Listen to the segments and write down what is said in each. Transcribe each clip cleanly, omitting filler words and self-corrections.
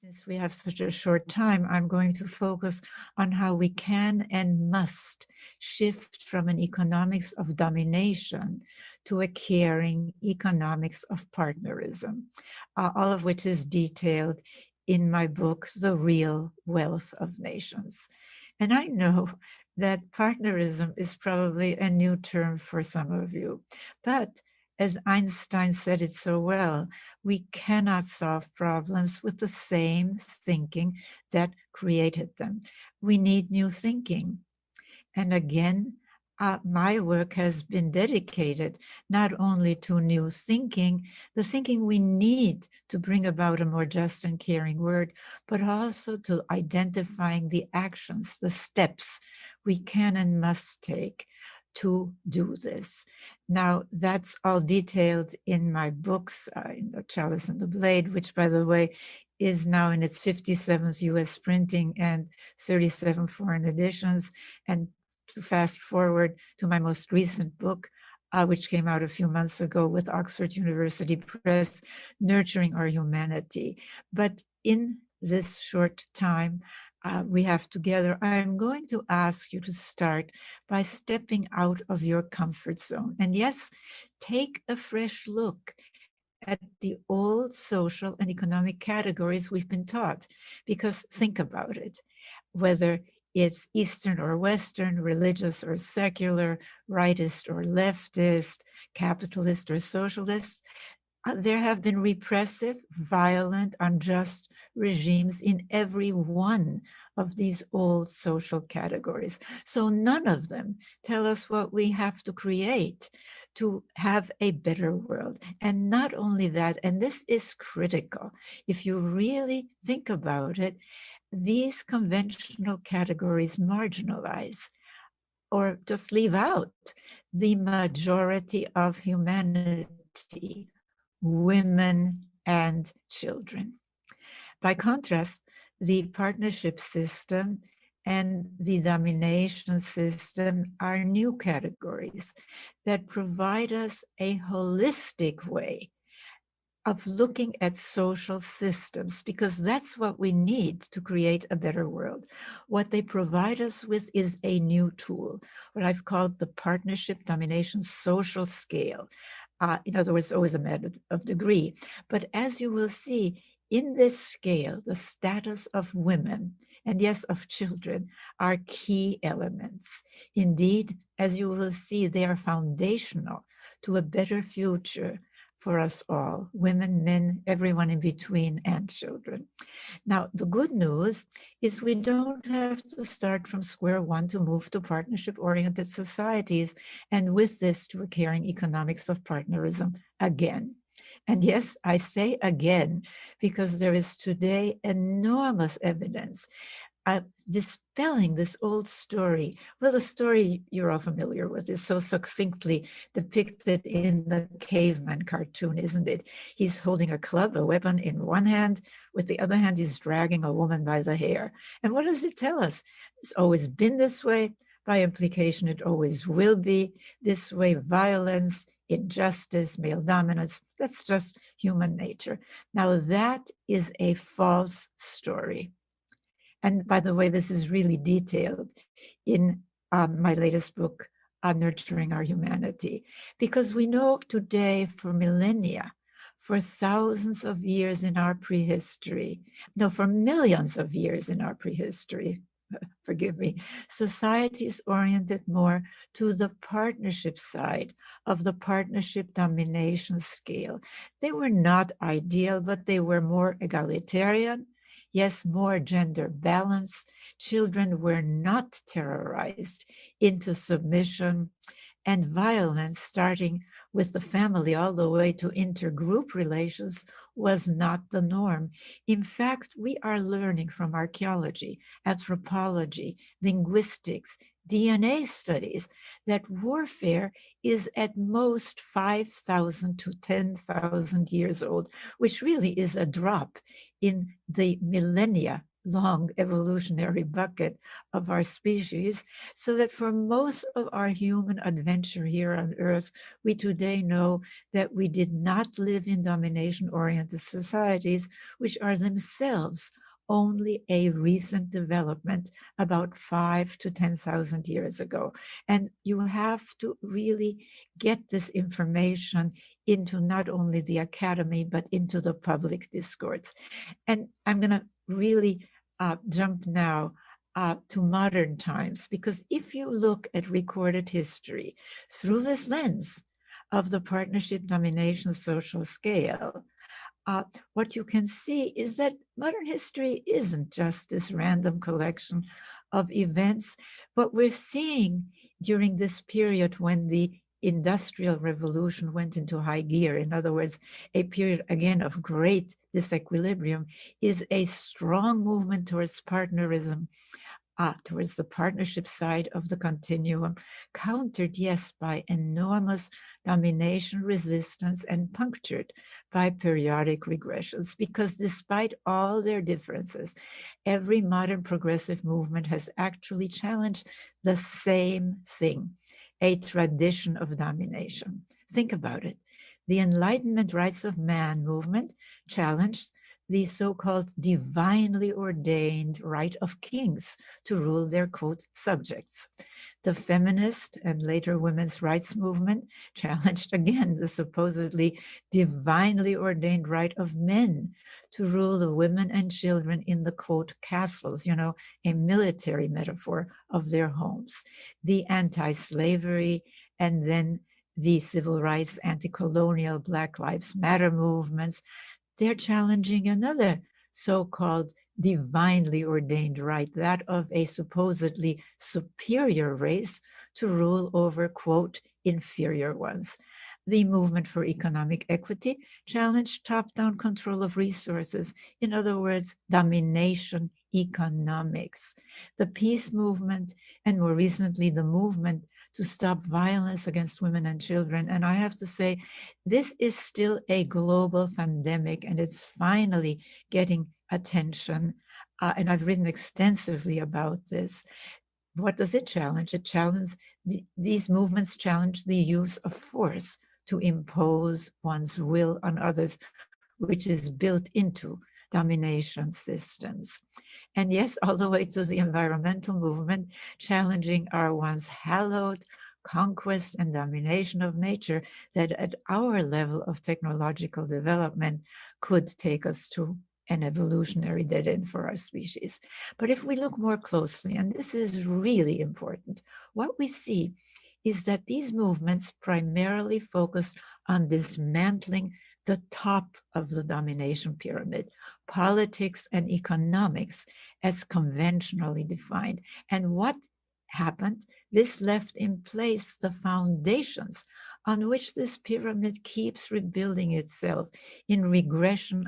Since we have such a short time, I'm going to focus on how we can and must shift from an economics of domination to a caring economics of partnerism, all of which is detailed in my book, The Real Wealth of Nations. And I know that partnerism is probably a new term for some of you, but as Einstein said it so well, we cannot solve problems with the same thinking that created them. We need new thinking. And again, my work has been dedicated not only to new thinking, the thinking we need to bring about a more just and caring world, but also to identifying the actions, the steps we can and must take to do this. Now, that's all detailed in my books, in The Chalice and the Blade, which, by the way, is now in its 57th US printing and 37 foreign editions. And to fast forward to my most recent book, which came out a few months ago with Oxford University Press, Nurturing Our Humanity. But in this short time we have together, I'm going to ask you to start by stepping out of your comfort zone. And yes, take a fresh look at the old social and economic categories we've been taught. Because think about it, whether it's Eastern or Western, religious or secular, rightist or leftist, capitalist or socialist, there have been repressive, violent, unjust regimes in every one of these old social categories. So none of them tell us what we have to create to have a better world. And not only that, and this is critical, if you really think about it, these conventional categories marginalize or just leave out the majority of humanity, women and children. By contrast, the partnership system and the domination system are new categories that provide us a holistic way of looking at social systems, because that's what we need to create a better world. What they provide us with is a new tool, what I've called the partnership domination social scale. In other words, always a matter of degree. But as you will see, in this scale, the status of women, and yes, of children, are key elements. Indeed, as you will see, they are foundational to a better future for us all, women, men, everyone in between, and children. Now, the good news is we don't have to start from square one to move to partnership-oriented societies, and with this to a caring economics of partnerism again. And yes, I say again, because there is today enormous evidence dispelling this old story. Well, the story you're all familiar with is so succinctly depicted in the caveman cartoon, isn't it? He's holding a club, a weapon in one hand, with the other hand he's dragging a woman by the hair. And what does it tell us? It's always been this way. By implication, it always will be this way. Violence, injustice, male dominance, that's just human nature. Now, that is a false story. And by the way, this is really detailed in my latest book, Nurturing Our Humanity, because we know today for millennia, for thousands of years in our prehistory, no, for millions of years in our prehistory, forgive me, society is oriented more to the partnership side of the partnership domination scale. They were not ideal, but they were more egalitarian. Yes, more gender balance. Children were not terrorized into submission, and violence, starting with the family all the way to intergroup relations, was not the norm. In fact, we are learning from archaeology, anthropology, linguistics, DNA studies that warfare is at most 5,000 to 10,000 years old, which really is a drop in the millennia long evolutionary bucket of our species, so that for most of our human adventure here on Earth, we today know that we did not live in domination-oriented societies, which are themselves only a recent development about 5 to 10,000 years ago. And you have to really get this information into not only the academy, but into the public discourse. And I'm going to really jump now to modern times, because if you look at recorded history through this lens of the partnership domination social scale, what you can see is that modern history isn't just this random collection of events. What we're seeing during this period when the Industrial Revolution went into high gear, in other words, a period again of great disequilibrium, is a strong movement towards partnerism, towards the partnership side of the continuum, countered, yes, by enormous domination resistance and punctured by periodic regressions. Because despite all their differences, every modern progressive movement has actually challenged the same thing, a tradition of domination. Think about it. The Enlightenment Rights of Man movement challenged the so-called divinely ordained right of kings to rule their, quote, subjects. The feminist and later women's rights movement challenged again the supposedly divinely ordained right of men to rule the women and children in the, quote, castles, you know, a military metaphor of their homes. The anti-slavery and then the civil rights, anti-colonial Black Lives Matter movements, they're challenging another so-called divinely ordained right, that of a supposedly superior race to rule over, quote, inferior ones. The movement for economic equity challenged top-down control of resources, in other words, domination economics. The peace movement, and more recently, the movement to stop violence against women and children. And I have to say, this is still a global pandemic, and it's finally getting attention. And I've written extensively about this. What does it challenge? It challenges, these movements challenge the use of force to impose one's will on others, which is built into domination systems. And yes, all the way to the environmental movement, challenging our once hallowed conquest and domination of nature that at our level of technological development could take us to an evolutionary dead end for our species. But if we look more closely, and this is really important, what we see is that these movements primarily focus on dismantling the top of the domination pyramid, politics and economics as conventionally defined. And what happened? This left in place the foundations on which this pyramid keeps rebuilding itself in regression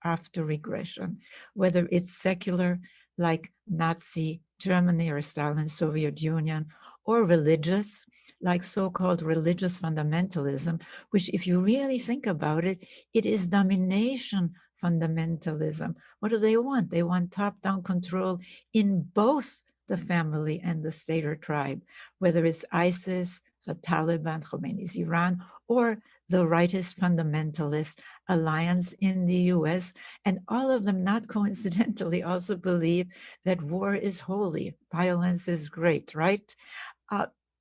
after regression, whether it's secular, like Nazi Germany or Stalin's Soviet Union, or religious, like so-called religious fundamentalism, which, if you really think about it, it is domination fundamentalism. What do they want? They want top-down control in both the family and the state or tribe, whether it's ISIS, the Taliban, Khomeini's Iran, or the rightist fundamentalist alliance in the US. And all of them, not coincidentally, also believe that war is holy, violence is great, right?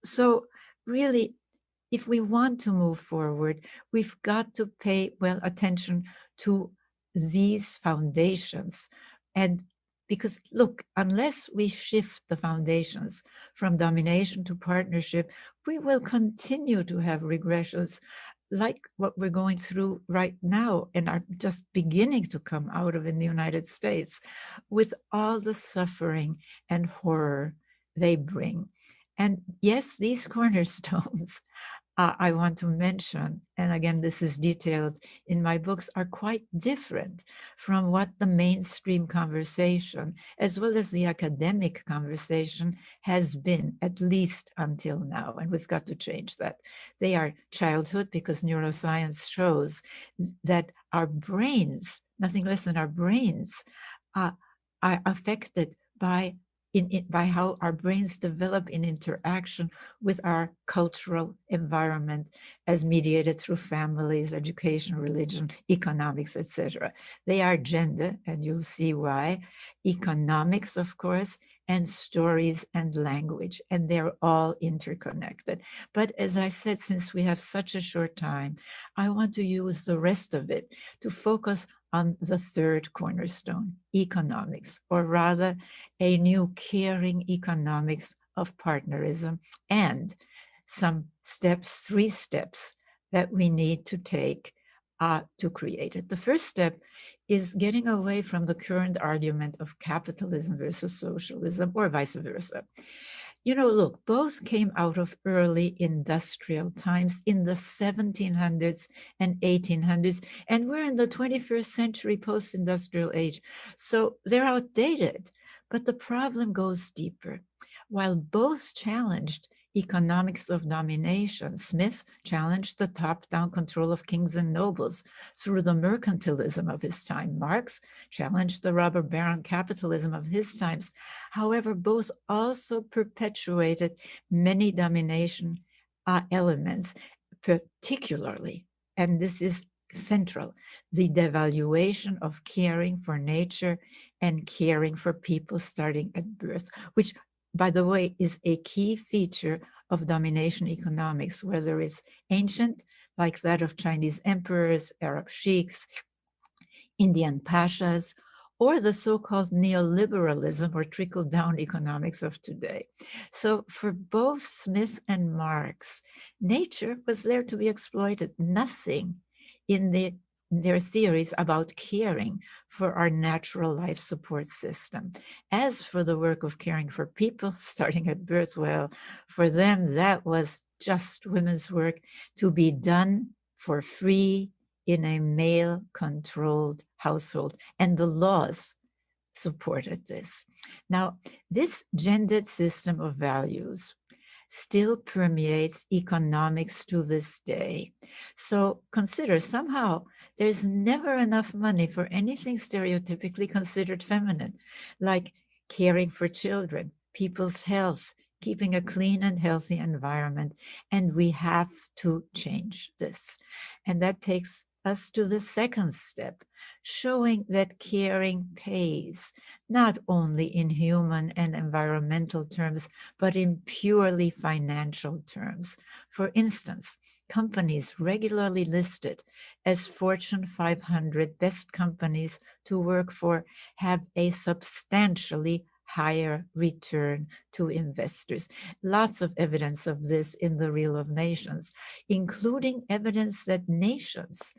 So really, if we want to move forward, we've got to pay attention to these foundations. And because look, unless we shift the foundations from domination to partnership, we will continue to have regressions like what we're going through right now and are just beginning to come out of in the United States, with all the suffering and horror they bring. And yes, these cornerstones I want to mention, and again, this is detailed in my books, are quite different from what the mainstream conversation, as well as the academic conversation, has been, at least until now. And we've got to change that. They are childhood, because neuroscience shows that our brains, nothing less than our brains, are affected by by how our brains develop in interaction with our cultural environment as mediated through families, education, religion, economics, etc. They are gender, and you'll see why, economics, of course, and stories and language, and they're all interconnected. But as I said, since we have such a short time, I want to use the rest of it to focus on the third cornerstone, economics, or rather a new caring economics of partnerism, and some steps, 3 steps that we need to take to create it. The first step is getting away from the current argument of capitalism versus socialism, or vice versa. You know, look, both came out of early industrial times in the 1700s and 1800s, and we're in the 21st century post-industrial age. So they're outdated, but the problem goes deeper. While both challenged economics of domination, Smith challenged the top-down control of kings and nobles through the mercantilism of his time. Marx challenged the robber baron capitalism of his times. However, both also perpetuated many domination elements, particularly, and this is central, the devaluation of caring for nature and caring for people starting at birth, which, by the way, is a key feature of domination economics, whether it's ancient, like that of Chinese emperors, Arab sheikhs, Indian pashas, or the so-called neoliberalism or trickle-down economics of today. So for both Smith and Marx, nature was there to be exploited. Nothing in their theories about caring for our natural life support system. As for the work of caring for people, starting at birth, well, for them, that was just women's work to be done for free in a male-controlled household, and the laws supported this. Now, this gendered system of values still permeates economics to this day. So consider, somehow there's never enough money for anything stereotypically considered feminine, like caring for children, people's health, keeping a clean and healthy environment. And we have to change this. And that takes us to the second step, showing that caring pays, not only in human and environmental terms, but in purely financial terms. For instance, companies regularly listed as Fortune 500 best companies to work for have a substantially higher return to investors. Lots of evidence of this in the Reel of Nations, including evidence that nations,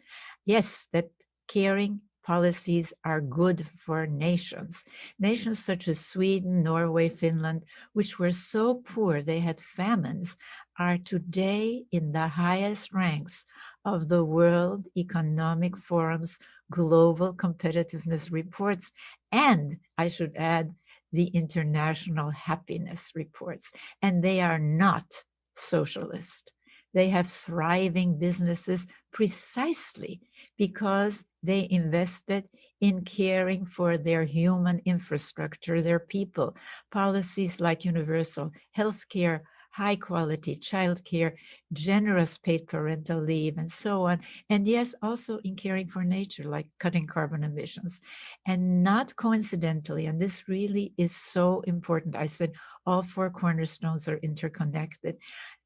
yes, that caring policies are good for nations. Nations such as Sweden, Norway, Finland, which were so poor they had famines, are today in the highest ranks of the World Economic Forum's global competitiveness reports, and I should add, the international happiness reports. And they are not socialist. They have thriving businesses precisely because they invested in caring for their human infrastructure, their people. Policies like universal health care, high quality childcare, generous paid parental leave, and so on. And yes, also in caring for nature, like cutting carbon emissions. And not coincidentally, and this really is so important, I said all 4 cornerstones are interconnected.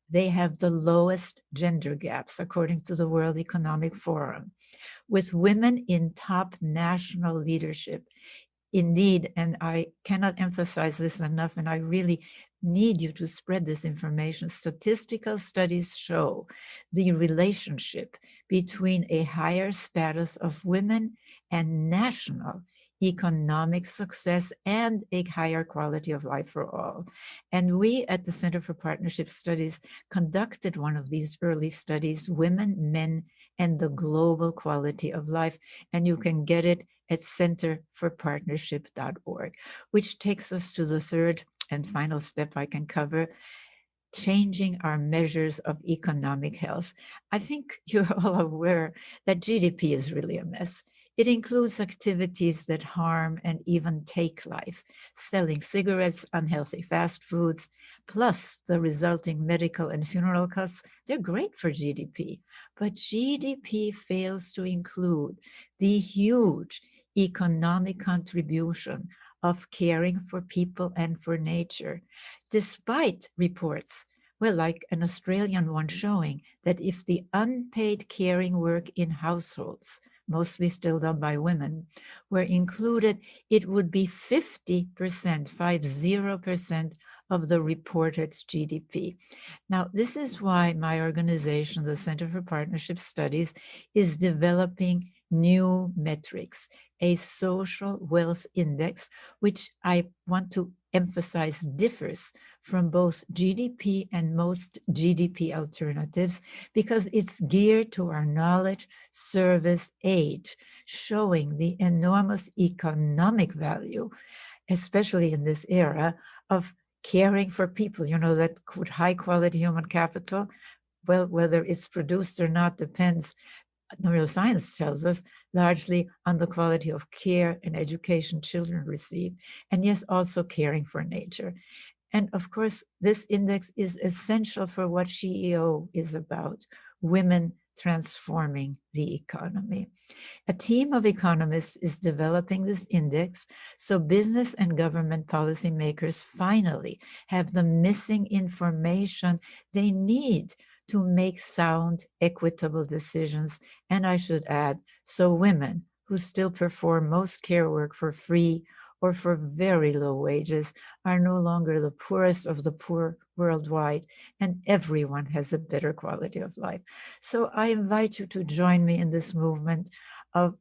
They have the lowest gender gaps, according to the World Economic Forum, with women in top national leadership. Indeed, and I cannot emphasize this enough, and I really need you to spread this information. Statistical studies show the relationship between a higher status of women and national economic success and a higher quality of life for all. And we at the Center for Partnership Studies conducted one of these early studies, Women, Men, and the Global Quality of Life, and you can get it at centerforpartnership.org, which takes us to the third and final step I can cover, changing our measures of economic health. I think you're all aware that GDP is really a mess. It includes activities that harm and even take life, selling cigarettes, unhealthy fast foods, plus the resulting medical and funeral costs. They're great for GDP, but GDP fails to include the huge economic contribution of caring for people and for nature, despite reports, well, like an Australian one showing that if the unpaid caring work in households, mostly still done by women, were included, it would be 50%, 50% of the reported GDP. Now, this is why my organization, the Center for Partnership Studies, is developing new metrics, a social wealth index, which I want to emphasize differs from both GDP and most GDP alternatives because it's geared to our knowledge service age, showing the enormous economic value, especially in this era of caring for people, that high quality human capital, well, whether it's produced or not depends, neuroscience tells us, largely on the quality of care and education children receive, and yes, also caring for nature. And of course, this index is essential for what SheEO is about, women transforming the economy. A team of economists is developing this index so business and government policymakers finally have the missing information they need to make sound, equitable decisions. And I should add, so women who still perform most care work for free or for very low wages are no longer the poorest of the poor worldwide, and everyone has a better quality of life. So I invite you to join me in this movement of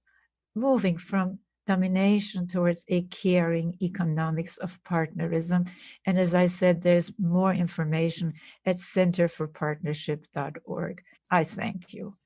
moving from domination towards a caring economics of partnerism. And as I said, there's more information at centerforpartnership.org. I thank you.